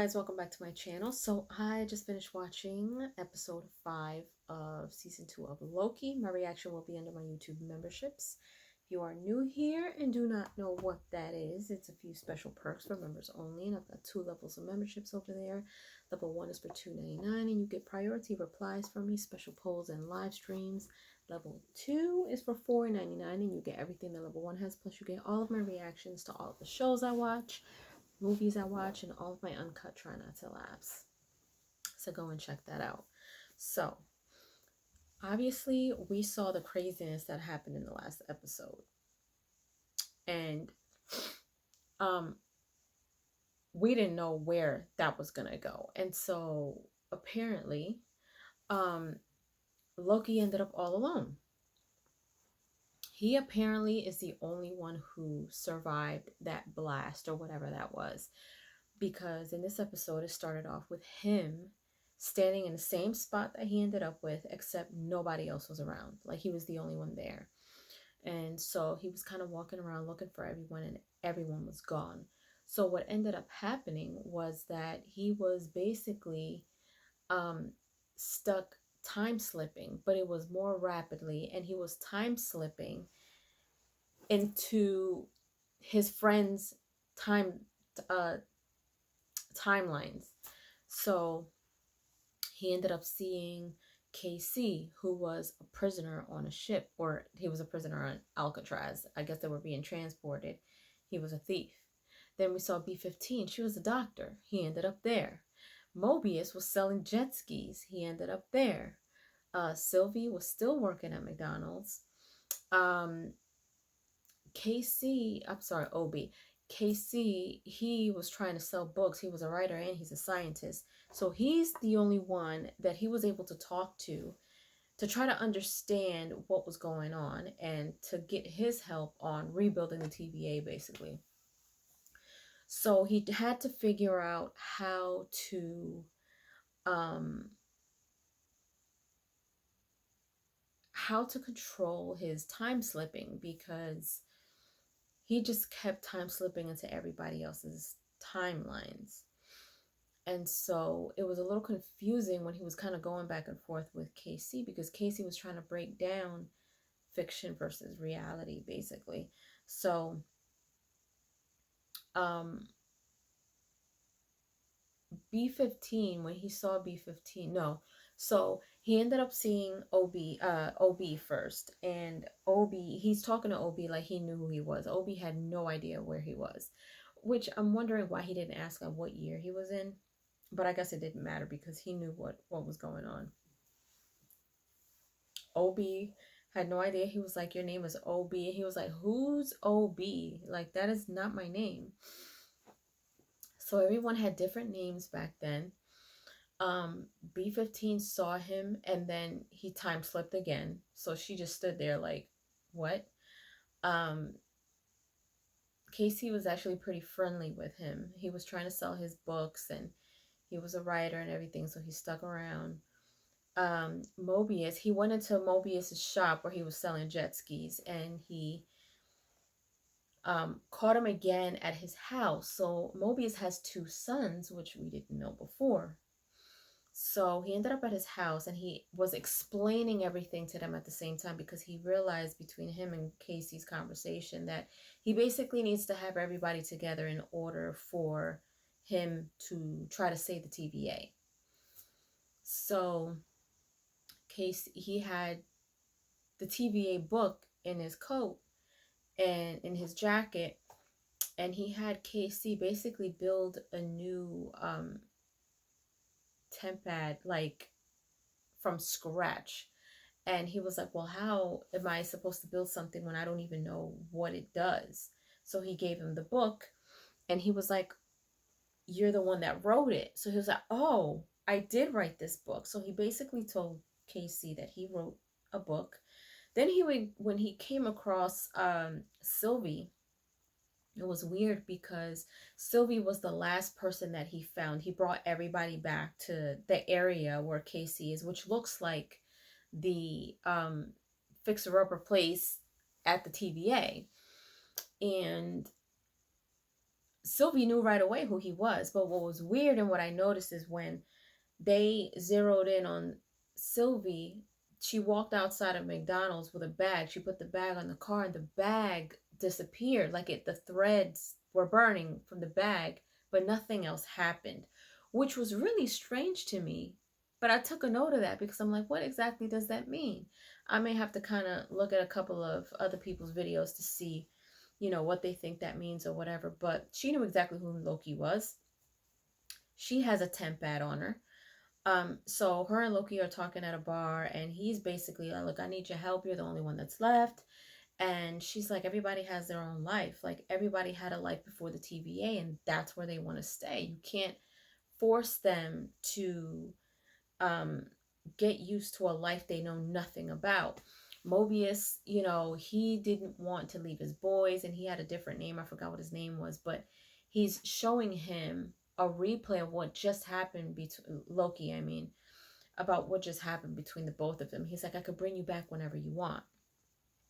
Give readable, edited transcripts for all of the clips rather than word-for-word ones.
guys, welcome back to my channel. So I just finished watching episode 5 of season 2 of Loki. My reaction will be under my YouTube memberships. If you are new here and do not know what that is, it's a few special perks for members only, and I've got 2 levels of memberships over there. Level 1 is for $2.99 and you get priority replies from me, special polls and live streams. Level 2 is for $4.99 and you get everything that level 1 has, plus you get all of my reactions to all of the shows I watch, movies I watch, and all of my uncut Try Not to Laughs. So go and check that out. So obviously we saw the craziness that happened in the last episode, and we didn't know where that was gonna go. And so apparently Loki ended up all alone. He apparently is the only one who survived that blast or whatever that was, because in this episode it started off with him standing in the same spot that he ended up with, except nobody else was around. Like, he was the only one there. And so he was kind of walking around looking for everyone, and everyone was gone. So what ended up happening was that he was basically stuck time slipping, but it was more rapidly, and he was time slipping into his friends' timelines. So he ended up seeing KC, who was a prisoner on a ship, or he was a prisoner on Alcatraz. I guess they were being transported. He was a thief. Then we saw B-15. She was a doctor. He ended up there. Mobius was selling jet skis. He ended up there. Sylvie was still working at McDonald's. Obi. KC, he was trying to sell books. He was a writer and he's a scientist. So he's the only one that he was able to talk to try to understand what was going on and to get his help on rebuilding the TVA, basically. So he had to figure out how to control his time slipping, because he just kept time slipping into everybody else's timelines. And so it was a little confusing when he was kind of going back and forth with KC, because KC was trying to break down fiction versus reality, basically. So B-15, when he saw B-15, so he ended up seeing OB first, and he's talking to OB like he knew who he was. OB had no idea where he was, which I'm wondering why he didn't ask him what year he was in, but I guess it didn't matter because he knew what was going on. OB had no idea. He was like, "Your name is OB," and he was like, "Who's OB? Like, that is not my name." So everyone had different names back then. B-15 saw him, and then he time slipped again. So she just stood there like, what? Casey was actually pretty friendly with him. He was trying to sell his books, and he was a writer and everything, so he stuck around. Mobius, he went into Mobius's shop where he was selling jet skis, and he caught him again at his house. So Mobius has 2 sons, which we didn't know before. So he ended up at his house, and he was explaining everything to them at the same time, because he realized between him and Casey's conversation that he basically needs to have everybody together in order for him to try to save the TVA. So Casey, he had the TVA book in his coat and in his jacket, and he had KC basically build a new tempad, like from scratch. And he was like, well, how am I supposed to build something when I don't even know what it does? So he gave him the book, and he was like, you're the one that wrote it. So he was like, oh, I did write this book. So he basically told KC that he wrote a book. Then when he came across Sylvie, it was weird because Sylvie was the last person that he found. He brought everybody back to the area where Casey is, which looks like the fixer-upper place at the TVA. And Sylvie knew right away who he was. But what was weird and what I noticed is when they zeroed in on Sylvie, she walked outside of McDonald's with a bag. She put the bag on the car and the bag disappeared. Like the threads were burning from the bag, but nothing else happened, which was really strange to me. But I took a note of that because I'm like, what exactly does that mean? I may have to kind of look at a couple of other people's videos to see, what they think that means or whatever. But she knew exactly who Loki was. She has a temp ad on her. So her and Loki are talking at a bar, and he's basically like, look, I need your help. You're the only one that's left. And she's like, everybody has their own life. Like, everybody had a life before the TVA, and that's where they want to stay. You can't force them to get used to a life they know nothing about. Mobius, he didn't want to leave his boys, and he had a different name. I forgot what his name was, but he's showing him a replay of what just happened between Loki, about what just happened between the both of them. He's like, I could bring you back whenever you want.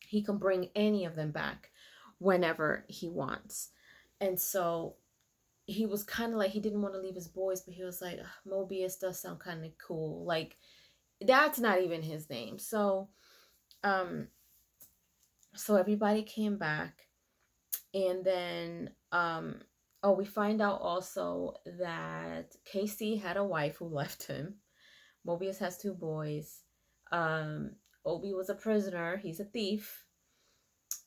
He can bring any of them back whenever he wants. And so he was kind of like, he didn't want to leave his boys, but he was like, Mobius does sound kind of cool. Like, that's not even his name. So everybody came back, and then we find out also that Casey had a wife who left him. Mobius has 2 boys. Obi was a prisoner. He's a thief.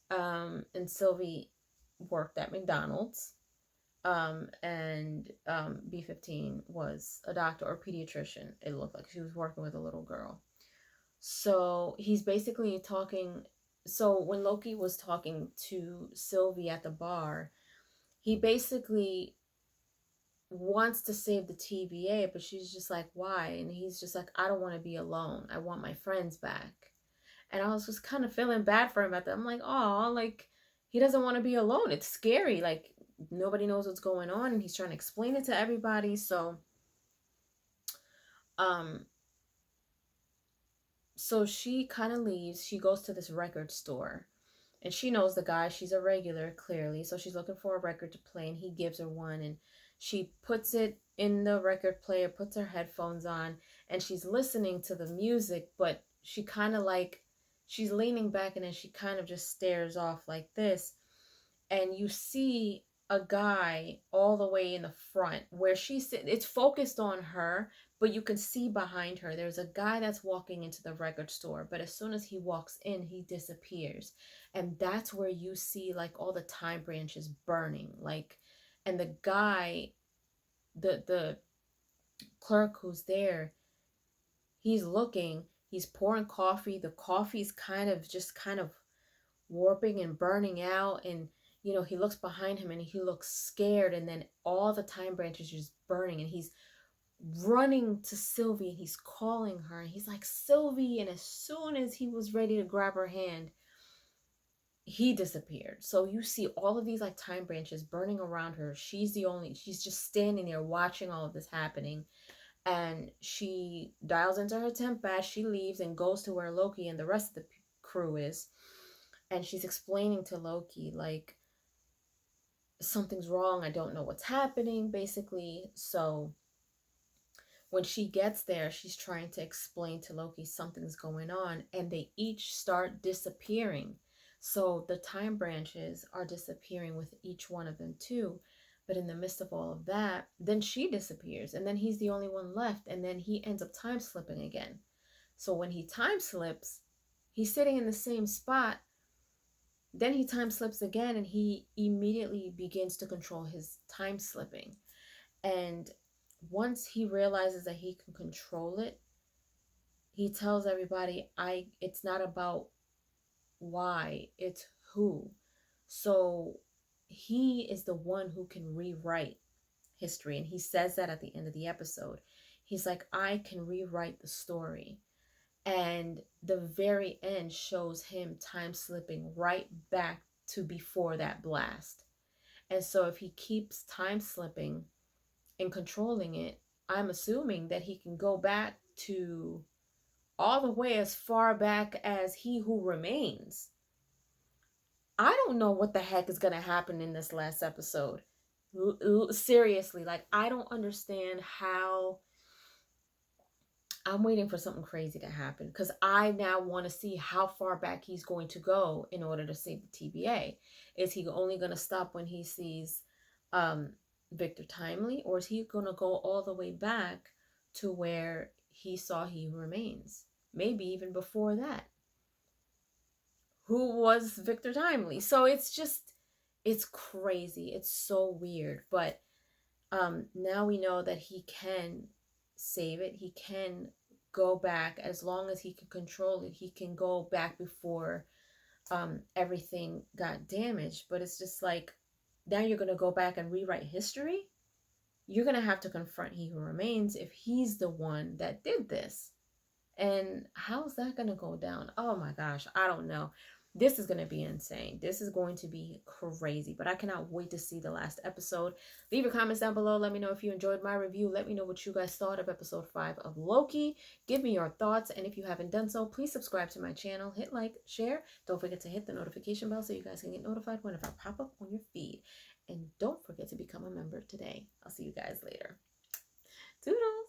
And Sylvie worked at McDonald's. And B15 was a doctor or pediatrician. It looked like she was working with a little girl. So he's basically talking. So when Loki was talking to Sylvie at the bar, he basically wants to save the TVA, but she's just like, why? And he's just like, I don't want to be alone. I want my friends back. And I was just kind of feeling bad for him at that. I'm like, oh, like, he doesn't want to be alone. It's scary. Like, nobody knows what's going on, and he's trying to explain it to everybody. So she kind of leaves. She goes to this record store, and she knows the guy. She's a regular, clearly. So she's looking for a record to play, and he gives her one, and she puts it in the record player, puts her headphones on, and she's listening to the music, but she kind of like, she's leaning back, and then she kind of just stares off like this. And you see a guy all the way in the front where she's sitting. It's focused on her, but you can see behind her there's a guy that's walking into the record store, but as soon as he walks in, he disappears. And that's where you see like all the time branches burning, like, and the guy, the clerk who's there, he's looking, he's pouring coffee. The coffee's kind of warping and burning out, and he looks behind him and he looks scared, and then all the time branches just burning, and he's running to Sylvie, and he's calling her, and he's like, Sylvie, and as soon as he was ready to grab her hand, he disappeared. So you see all of these like time branches burning around her. She's just standing there watching all of this happening, and she dials into her temp badge. She leaves and goes to where Loki and the rest of the crew is, and she's explaining to Loki, like, something's wrong, I don't know what's happening, basically. So when she gets there, she's trying to explain to Loki something's going on, and they each start disappearing. So the time branches are disappearing with each one of them too. But in the midst of all of that, then she disappears, and then he's the only one left, and then he ends up time slipping again. So when he time slips, he's sitting in the same spot. Then he time slips again, and he immediately begins to control his time slipping. And once he realizes that he can control it, he tells everybody, it's not about why, it's who. So he is the one who can rewrite history. And he says that at the end of the episode. He's like, I can rewrite the story. And the very end shows him time slipping right back to before that blast. And so if he keeps time slipping and controlling it, I'm assuming that he can go back to all the way as far back as He Who Remains. I don't know what the heck is going to happen in this last episode. Seriously, like, I don't understand how. I'm waiting for something crazy to happen because I now want to see how far back he's going to go in order to save the TBA. Is he only going to stop when he sees um, Victor Timely, or is he going to go all the way back to where he saw He Who Remains? Maybe even before that. Who was Victor Timely? So it's crazy. It's so weird. But now we know that he can save it. He can go back as long as he can control it. He can go back before everything got damaged. But it's just like, now you're going to go back and rewrite history. You're going to have to confront He Who Remains if he's the one that did this. And how's that going to go down? Oh my gosh, I don't know. This is going to be insane. This is going to be crazy, but I cannot wait to see the last episode. Leave your comments down below. Let me know if you enjoyed my review. Let me know what you guys thought of episode 5 of Loki. Give me your thoughts, and if you haven't done so, please subscribe to my channel. Hit like, share. Don't forget to hit the notification bell so you guys can get notified whenever I pop up on your feed. And don't forget to become a member today. I'll see you guys later. Toodles!